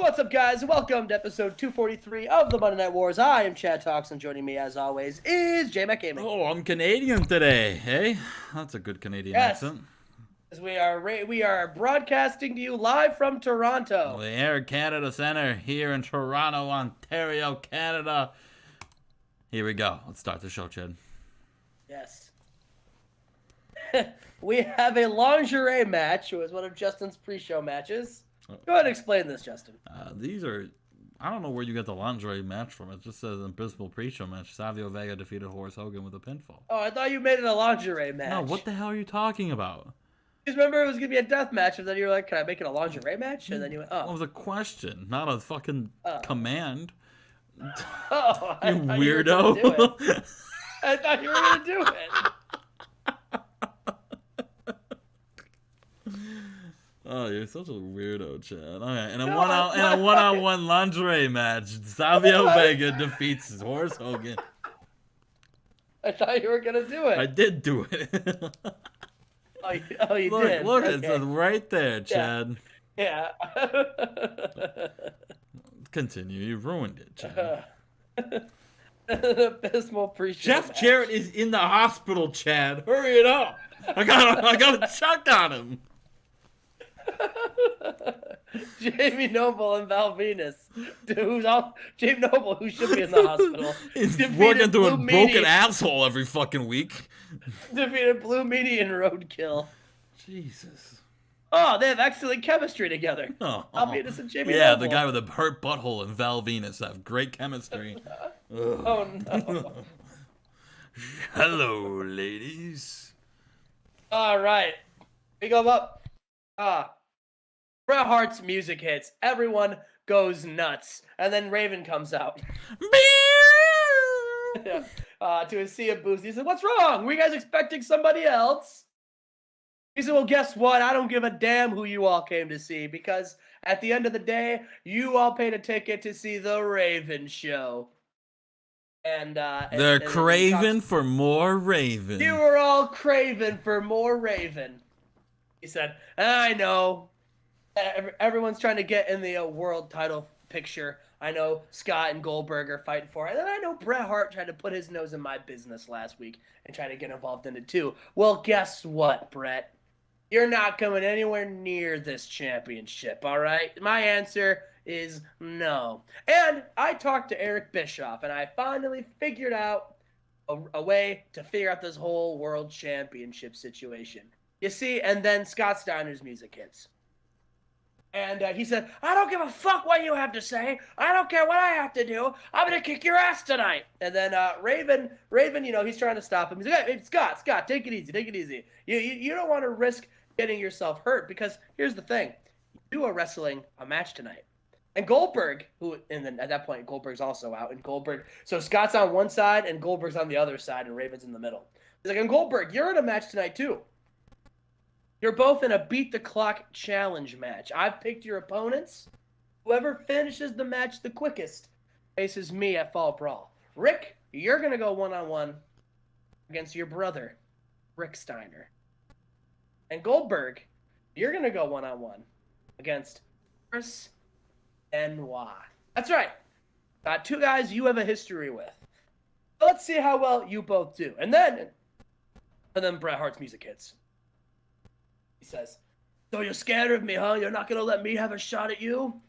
What's up, guys? Welcome to episode 243 of the Monday Night Wars. I am Chad Talks, and joining me, as always, is J-Mac Gaming. Oh, I'm Canadian today. Hey, that's a good Canadian accent. We are broadcasting to you live from Toronto. The Air Canada Centre here in Toronto, Ontario, Canada. Here we go. Let's start the show, Chad. Yes. We have a lingerie match. It was one of Justin's pre-show matches. Go ahead and explain this, Justin. These are... I don't know where you get the lingerie match from. It just says an abysmal pre-show match. Savio Vega defeated Horace Hogan with a pinfall. Oh, I thought you made it a lingerie match. No, what the hell are you talking about? Because remember, it was going to be a death match, and then you were like, can I make it a lingerie match? And then you went, oh. It was a question, not a fucking command. Oh, you weirdo. I thought you were going to do it. Oh, you're such a weirdo, Chad. Okay, in a one-on-one lingerie match, Savio Vega defeats Horace Hogan. I thought you were gonna do it. I did do it. Oh, you did. Look, okay. It says right there, Chad. Yeah. Continue. You ruined it, Chad. Abysmal pre-show Jeff match. Jarrett is in the hospital, Chad. Hurry it up. I got a check on him. Jamie Noble and Val Venus, Jamie Noble, who should be in the hospital, He's working through a broken asshole every fucking week. Defeated Blue Meanie and Roadkill. Jesus. Oh, they have excellent chemistry together. Oh, Val Venus and Jamie yeah, Noble. the guy with the hurt butthole and Val Venus have great chemistry. Oh no. Hello, ladies. All right, we go up. Bret Hart's music hits. Everyone goes nuts. And then Raven comes out. To a sea of booze. He said, what's wrong? Were you guys expecting somebody else? He said, well, guess what? I don't give a damn who you all came to see. Because at the end of the day, you all paid a ticket to see the Raven show. And they're craving for more Raven. You were all craving for more Raven. He said, I know. Everyone's trying to get in the world title picture. I know Scott and Goldberg are fighting for it. And I know Bret Hart tried to put his nose in my business last week and try to get involved in it too. Well, guess what, Bret? You're not coming anywhere near this championship, all right? My answer is no. And I talked to Eric Bischoff, and I finally figured out a way to figure out this whole world championship situation. You see, and then Scott Steiner's music hits. And he said, I don't give a fuck what you have to say. I don't care what I have to do. I'm going to kick your ass tonight. And then Raven, you know, he's trying to stop him. He's like, hey, Scott, take it easy. You don't want to risk getting yourself hurt because here's the thing. You are wrestling a match tonight. And Goldberg, and then at that point, Goldberg's also out. And Goldberg, so Scott's on one side and Goldberg's on the other side and Raven's in the middle. He's like, and Goldberg, you're in a match tonight too. You're both in a beat the clock challenge match. I've picked your opponents. Whoever finishes the match the quickest faces me at Fall Brawl. Rick, you're going to go one-on-one against your brother, Rick Steiner. And Goldberg, you're going to go one-on-one against Chris Benoit. That's right. Got two guys you have a history with. Let's see how well you both do. And then Bret Hart's music hits. He says, so you're scared of me, huh? You're not going to let me have a shot at you?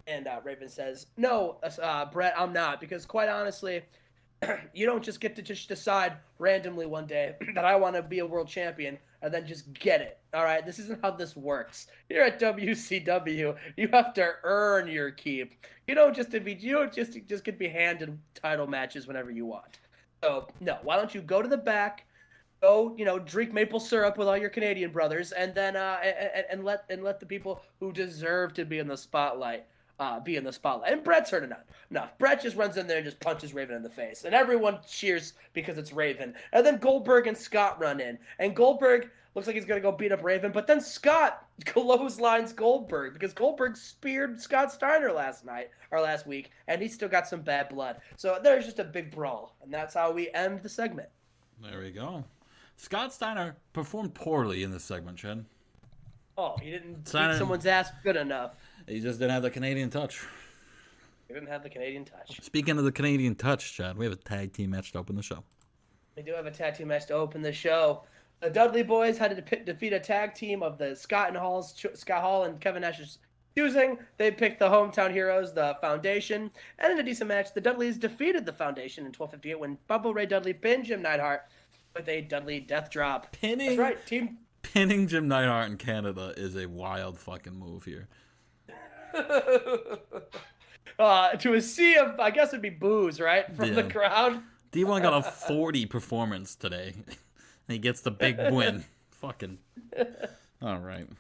And Raven says, no, Bret, I'm not. Because quite honestly, you don't just get to just decide randomly one day that I want to be a world champion and then just get it. All right? This isn't how this works. Here at WCW, you have to earn your keep. You don't just get to be handed title matches whenever you want. So, no, why don't you go to the back, go, drink maple syrup with all your Canadian brothers, and then and let the people who deserve to be in the spotlight be in the spotlight. And Bret's heard enough. No, Bret just runs in there and just punches Raven in the face, and everyone cheers because it's Raven. And then Goldberg and Scott run in, and Goldberg looks like he's gonna go beat up Raven, but then Scott clotheslines Goldberg because Goldberg speared Scott Steiner last week, and he's still got some bad blood. So there's just a big brawl, and that's how we end the segment. There we go. Scott Steiner performed poorly in this segment, Chad. Oh, he didn't beat someone's ass good enough. He just didn't have the Canadian touch. He didn't have the Canadian touch. Speaking of the Canadian touch, Chad, we have a tag team match to open the show. We do have a tag team match to open the show. The Dudley Boys had to defeat a tag team of the Scott Hall and Kevin Nash's choosing. They picked the hometown heroes, the Foundation, and in a decent match, the Dudleys defeated the Foundation in 12:58 when Bubba Ray Dudley pinned Jim Neidhart with a Dudley death drop. That's right, Pinning Jim Neidhart in Canada is a wild fucking move here. To a sea of, I guess it'd be boos, right, from the crowd. D1 got a 40 performance today. And he gets the big win. Fucking. All right. And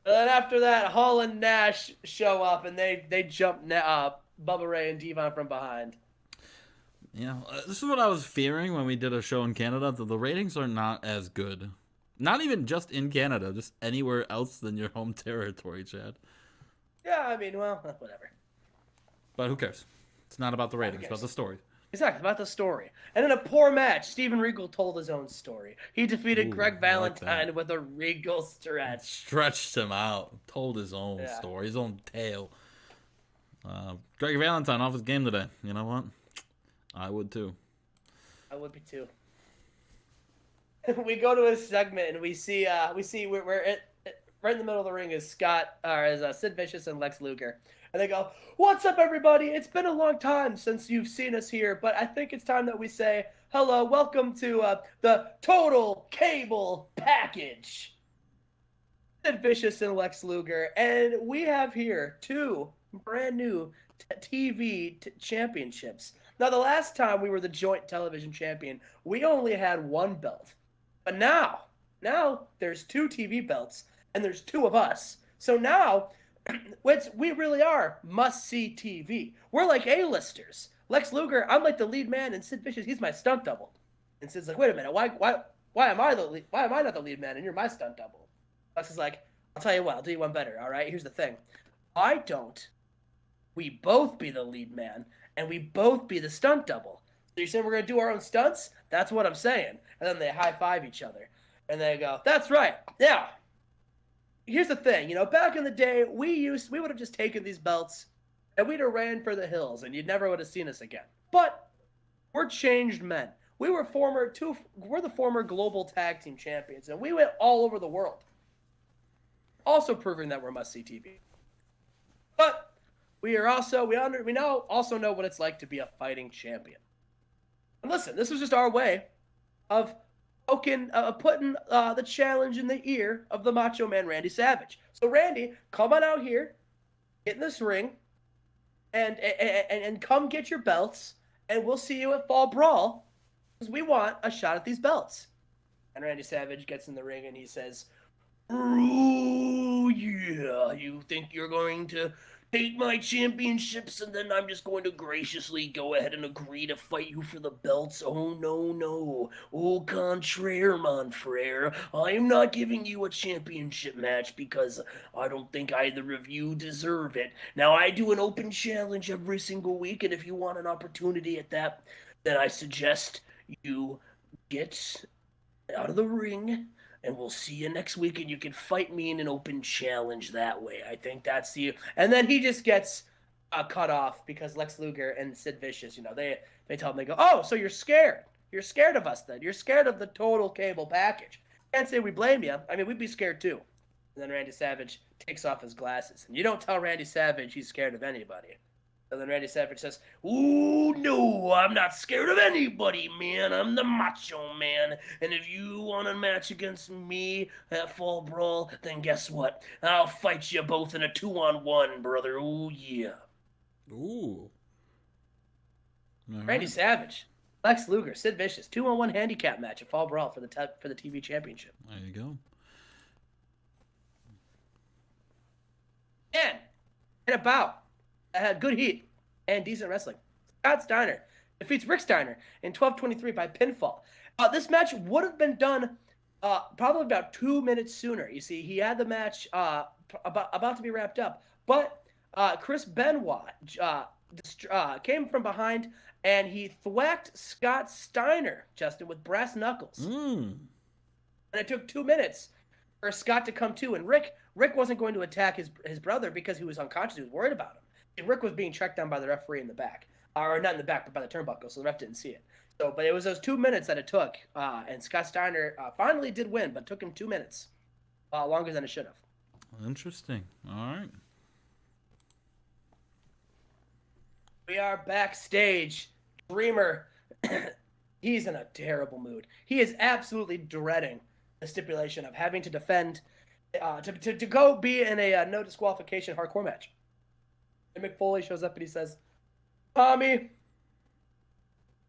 then after that, Hall and Nash show up, and they jump Bubba Ray and Devon from behind. Yeah, this is what I was fearing when we did a show in Canada, that the ratings are not as good. Not even just in Canada, just anywhere else than your home territory, Chad. Yeah, I mean, well, whatever. But who cares? It's not about the ratings, it's about the story. Exactly, about the story. And in a poor match, Steven Regal told his own story. He defeated Greg Valentine with a Regal stretch. Stretched him out. Told his own story, his own tale. Greg Valentine off his game today. You know what? I would too. I would be too. We go to a segment and we see we're right in the middle of the ring is Sid Vicious and Lex Luger. And they go, "What's up, everybody? It's been a long time since you've seen us here, but I think it's time that we say hello. Welcome to the Total Cable Package." Sid Vicious and Lex Luger, and we have here two brand new TV championships. Now, the last time we were the joint television champion, we only had one belt, but now there's two TV belts, and there's two of us. So now. We really are must-see TV. We're like A-listers. Lex Luger, I'm like the lead man, and Sid Vicious, he's my stunt double. And Sid's like, wait a minute, why am I not the lead man, and you're my stunt double? Lex is like, I'll tell you what, I'll do you one better, all right? Here's the thing. Why don't we both be the lead man, and we both be the stunt double? So you're saying we're going to do our own stunts? That's what I'm saying. And then they high-five each other. And they go, that's right, yeah. Here's the thing, back in the day, we would have just taken these belts and we'd have ran for the hills and you never would have seen us again. But we're changed men. We're the former global tag team champions, and we went all over the world. Also proving that we're must-see TV. But we now also know what it's like to be a fighting champion. And listen, this was just our way of putting the challenge in the ear of the Macho Man Randy Savage. So Randy, come on out here, get in this ring, and come get your belts, and we'll see you at Fall Brawl, because we want a shot at these belts. And Randy Savage gets in the ring and he says, "Oh yeah, you think you're going to take my championships and then I'm just going to graciously go ahead and agree to fight you for the belts? Oh, no. Au contraire, mon frere. I am not giving you a championship match because I don't think either of you deserve it. Now, I do an open challenge every single week, and if you want an opportunity at that, then I suggest you get out of the ring, and we'll see you next week, and you can fight me in an open challenge that way. I think that's the..." And then he just gets cut off because Lex Luger and Sid Vicious, they tell him, they go, "Oh, so you're scared. You're scared of us then. You're scared of the Total Cable Package. Can't say we blame you. I mean, we'd be scared too." And then Randy Savage takes off his glasses. And you don't tell Randy Savage he's scared of anybody. And then Randy Savage says, "Ooh, no, I'm not scared of anybody, man. I'm the Macho Man. And if you want a match against me at Fall Brawl, then guess what? I'll fight you both in a 2-on-1, brother. Ooh, yeah." Ooh. Randy Savage, Lex Luger, Sid Vicious, 2-on-1 handicap match at Fall Brawl for the TV championship. There you go. And in a bout that had good heat and decent wrestling, Scott Steiner defeats Rick Steiner in 12:23 by pinfall. This match would have been done probably about 2 minutes sooner. You see, he had the match about to be wrapped up, but Chris Benoit came from behind and he thwacked Scott Steiner, Justin, with brass knuckles. And it took 2 minutes for Scott to come to, and Rick Rick wasn't going to attack his brother because he was unconscious. He was worried about him. And Rick was being tracked down by the referee in the back, or not in the back, but by the turnbuckle, so the ref didn't see it. So, but it was those 2 minutes that it took, and Scott Steiner finally did win, but it took him 2 minutes, longer than it should have. Interesting. All right. We are backstage. Dreamer, he's in a terrible mood. He is absolutely dreading the stipulation of having to defend, to go be in a no disqualification hardcore match. And Mick Foley shows up and he says, Tommy,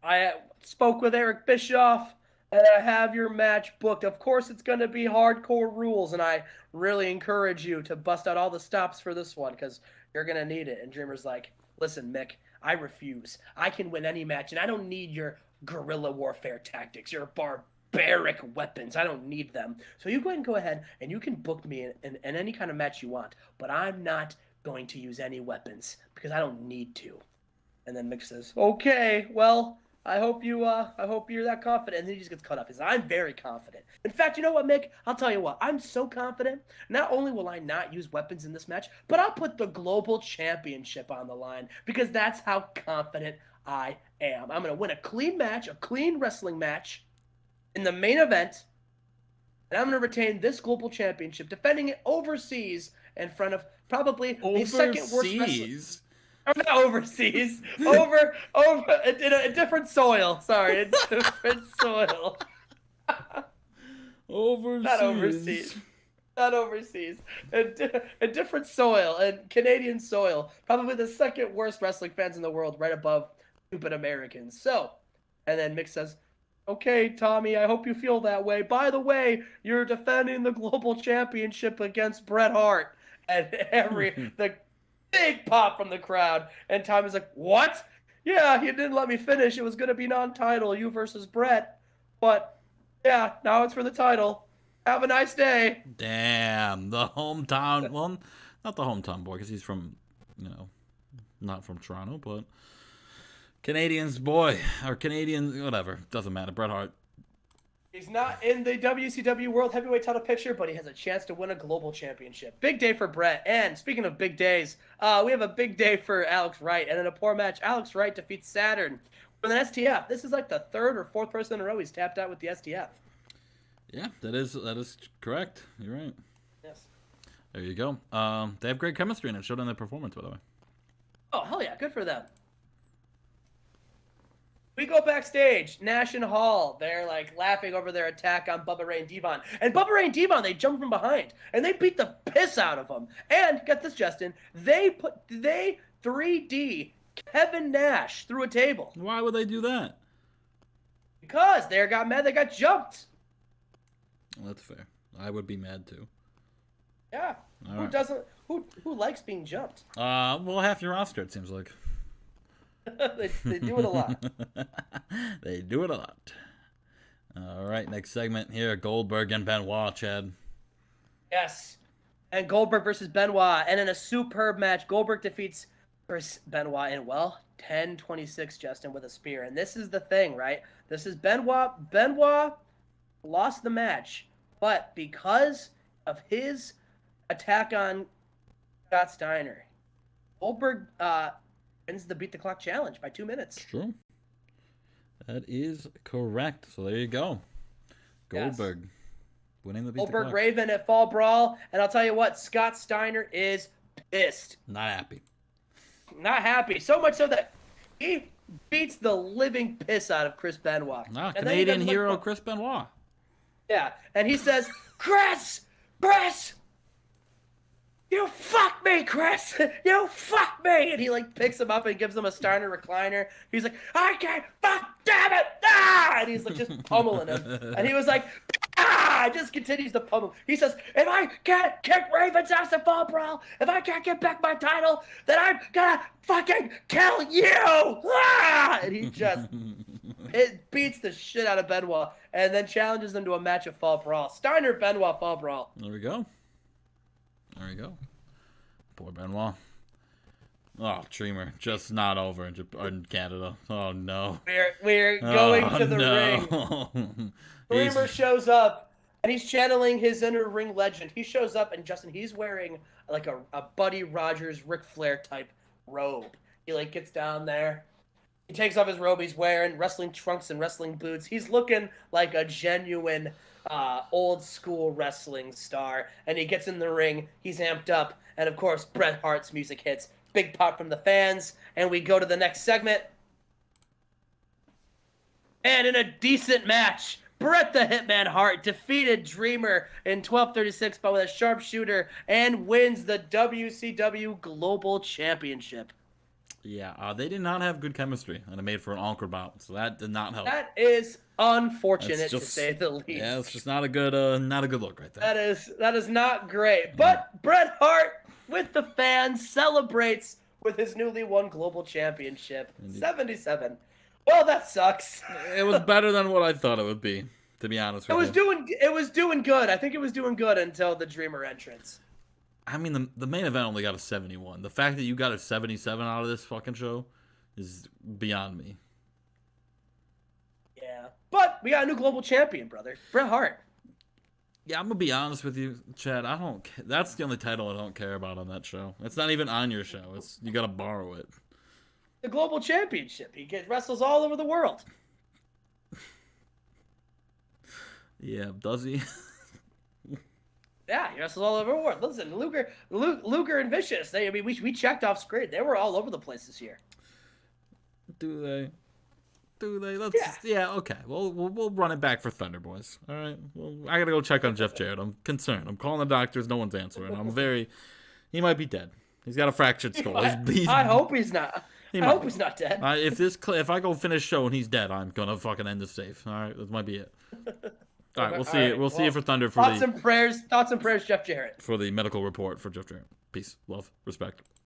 I spoke with Eric Bischoff and I have your match booked. Of course it's going to be hardcore rules, and I really encourage you to bust out all the stops for this one because you're going to need it. And Dreamer's like, listen, Mick, I refuse. I can win any match, and I don't need your guerrilla warfare tactics, your barbaric weapons. I don't need them. So you go ahead and you can book me in any kind of match you want, but I'm not going to use any weapons because I don't need to. And then Mick says, okay, well, I hope you're that confident. And then he just gets cut off. He says, I'm very confident. In fact, you know what, Mick? I'll tell you what. I'm so confident. Not only will I not use weapons in this match, but I'll put the global championship on the line because that's how confident I am. I'm going to win a clean match, a clean wrestling match in the main event, and I'm going to retain this global championship, defending it overseas in front of probably the second worst wrestler. Not overseas. over in a different soil. Sorry, a different soil. Overseas. Not overseas. Not overseas. A different soil, and Canadian soil. Probably the second worst wrestling fans in the world, right above stupid Americans. So, and then Mick says, okay, Tommy, I hope you feel that way. By the way, you're defending the global championship against Bret Hart. And the big pop from the crowd. And Tommy's like, what? Yeah, you didn't let me finish. It was going to be non-title, you versus Bret. But, yeah, now it's for the title. Have a nice day. Damn, the hometown. Well, not the hometown boy, because he's from, not from Toronto, but Canadian's boy. Or Canadian, whatever. Doesn't matter. Bret Hart. He's not in the WCW World Heavyweight title picture, but he has a chance to win a global championship. Big day for Bret. And speaking of big days, we have a big day for Alex Wright. And in a poor match, Alex Wright defeats Saturn with an STF. This is like the third or fourth person in a row he's tapped out with the STF. Yeah, that is correct. You're right. Yes. There you go. They have great chemistry, and it showed in their performance, by the way. Oh, hell yeah. Good for them. We go backstage, Nash and Hall. They're like laughing over their attack on Bubba Ray and Devon. And Bubba Ray and Devon, they jump from behind and they beat the piss out of them. And get this, Justin, they 3D Kevin Nash through a table. Why would they do that? Because they got mad, they got jumped. Well, that's fair. I would be mad too. Yeah. All Who right. doesn't? Who likes being jumped? Well, half your roster, it seems like. they do it a lot. They do it a lot. All right, next segment here, Goldberg and Benoit, Chad. Yes. And Goldberg versus Benoit. And in a superb match, Goldberg defeats Benoit in, 10-26, Justin, with a spear. And this is the thing, right? This is Benoit. Benoit lost the match. But because of his attack on Scott Steiner, Goldberg wins the Beat the Clock challenge by 2 minutes. True. That is correct. So there you go. Goldberg winning the Beat the Goldberg Clock. Raven at Fall Brawl. And I'll tell you what, Scott Steiner is pissed. Not happy. Not happy. So much so that he beats the living piss out of Chris Benoit. Canadian hero Chris Benoit. Yeah. And he says, Chris! You fuck me, Chris! You fuck me! And he picks him up and gives him a Steiner recliner. He's like, I can't, fuck, damn it! Ah! And he's just pummeling him. And he was like, just continues to pummel. He says, if I can't kick Raven's ass at Fall Brawl, if I can't get back my title, then I'm gonna fucking kill you! Ah! And he just beats the shit out of Benoit and then challenges them to a match of Fall Brawl. Steiner Benoit Fall Brawl. There we go. Poor Benoit. Oh, Dreamer, just not over in Canada. Oh, no. We're going to the ring. Dreamer shows up and he's channeling his inner ring legend. He shows up, and Justin, he's wearing like a Buddy Rogers, Ric Flair type robe. He like gets down there. He takes off his robe. He's wearing wrestling trunks and wrestling boots. He's looking like a genuine old school wrestling star. And he gets in the ring. He's amped up. And of course, Bret Hart's music hits. Big pop from the fans. And we go to the next segment. And in a decent match, Bret the Hitman Hart defeated Dreamer in 12:36 by with a sharpshooter and wins the WCW Global Championship. Yeah, they did not have good chemistry, and it made for an awkward bout, so that did not help. That is unfortunate, to say the least. Yeah, it's just not a good look right there. That is not great. But Bret Hart, with the fans, celebrates with his newly won Global Championship. Indeed. 77. Well, that sucks. It was better than what I thought it would be, to be honest with you. It was doing good. I think it was doing good until the Dreamer entrance. I mean, the main event only got a 71. The fact that you got a 77 out of this fucking show is beyond me. Yeah. But we got a new global champion, brother. Bret Hart. Yeah, I'm going to be honest with you, Chad. That's the only title I don't care about on that show. It's not even on your show. You got to borrow it. The global championship. Wrestles all over the world. Yeah, does he? Yeah, he wrestles all over the world. Listen, Luger and Vicious. We checked off screen. They were all over the place this year. Do they? Yeah. Yeah. Okay. Well, we'll run it back for Thunder Boys. All right. Well, I gotta go check on Jeff Jarrett. I'm concerned. I'm calling the doctors. No one's answering. He might be dead. He's got a fractured skull. I hope he's not. I hope he's not dead. If I go finish show and he's dead, I'm gonna fucking end the safe. All right. That might be it. All right, we'll see. We'll see you for Thunder for thoughts and prayers, Jeff Jarrett. For the medical report for Jeff Jarrett. Peace, love, respect.